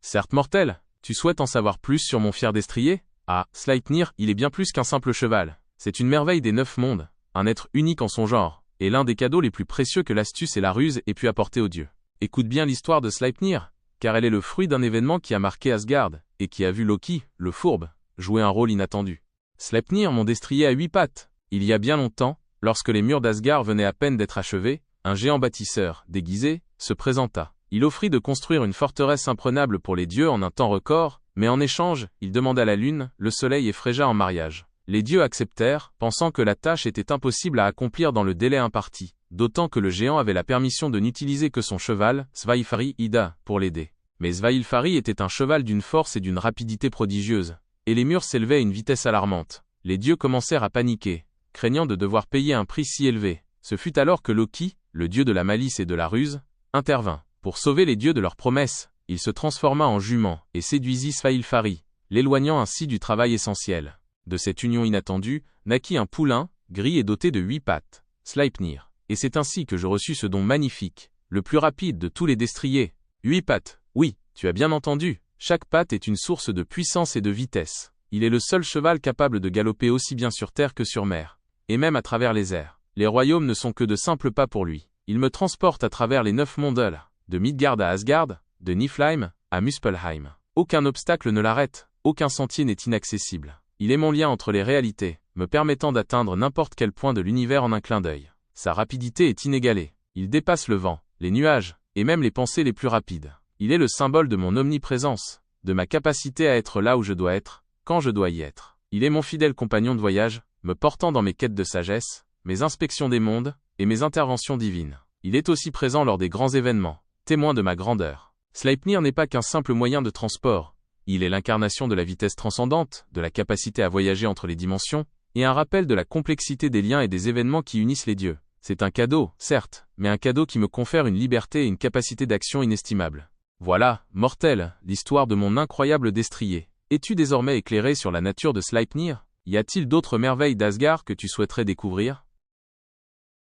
Certes mortel, tu souhaites en savoir plus sur mon fier destrier? Ah, Sleipnir, il est bien plus qu'un simple cheval. C'est une merveille des 9 mondes, un être unique en son genre, et l'un des cadeaux les plus précieux que l'astuce et la ruse aient pu apporter aux dieux. Écoute bien l'histoire de Sleipnir, car elle est le fruit d'un événement qui a marqué Asgard, et qui a vu Loki, le fourbe, jouer un rôle inattendu. Sleipnir, mon destrier à 8 pattes. Il y a bien longtemps, lorsque les murs d'Asgard venaient à peine d'être achevés, un géant bâtisseur, déguisé, se présenta. Il offrit de construire une forteresse imprenable pour les dieux en un temps record, mais en échange, il demanda la lune, le soleil et Fréja en mariage. Les dieux acceptèrent, pensant que la tâche était impossible à accomplir dans le délai imparti, d'autant que le géant avait la permission de n'utiliser que son cheval, Svailfari Ida, pour l'aider. Mais Svailfari était un cheval d'une force et d'une rapidité prodigieuses, et les murs s'élevaient à une vitesse alarmante. Les dieux commencèrent à paniquer, craignant de devoir payer un prix si élevé. Ce fut alors que Loki, le dieu de la malice et de la ruse, intervint. Pour sauver les dieux de leurs promesses, il se transforma en jument et séduisit Svailfari, l'éloignant ainsi du travail essentiel. De cette union inattendue, naquit un poulain, gris et doté de 8 pattes, Sleipnir. Et c'est ainsi que je reçus ce don magnifique, le plus rapide de tous les destriers. 8 pattes, oui, tu as bien entendu, chaque patte est une source de puissance et de vitesse. Il est le seul cheval capable de galoper aussi bien sur terre que sur mer, et même à travers les airs. Les royaumes ne sont que de simples pas pour lui. Il me transporte à travers les 9 mondes, de Midgard à Asgard, de Niflheim à Muspelheim. Aucun obstacle ne l'arrête, aucun sentier n'est inaccessible. Il est mon lien entre les réalités, me permettant d'atteindre n'importe quel point de l'univers en un clin d'œil. Sa rapidité est inégalée. Il dépasse le vent, les nuages, et même les pensées les plus rapides. Il est le symbole de mon omniprésence, de ma capacité à être là où je dois être, quand je dois y être. Il est mon fidèle compagnon de voyage, me portant dans mes quêtes de sagesse, mes inspections des mondes, et mes interventions divines. Il est aussi présent lors des grands événements, témoin de ma grandeur. Sleipnir n'est pas qu'un simple moyen de transport. Il est l'incarnation de la vitesse transcendante, de la capacité à voyager entre les dimensions, et un rappel de la complexité des liens et des événements qui unissent les dieux. C'est un cadeau, certes, mais un cadeau qui me confère une liberté et une capacité d'action inestimables. Voilà, mortel, l'histoire de mon incroyable destrier. Es-tu désormais éclairé sur la nature de Sleipnir? Y a-t-il d'autres merveilles d'Asgard que tu souhaiterais découvrir?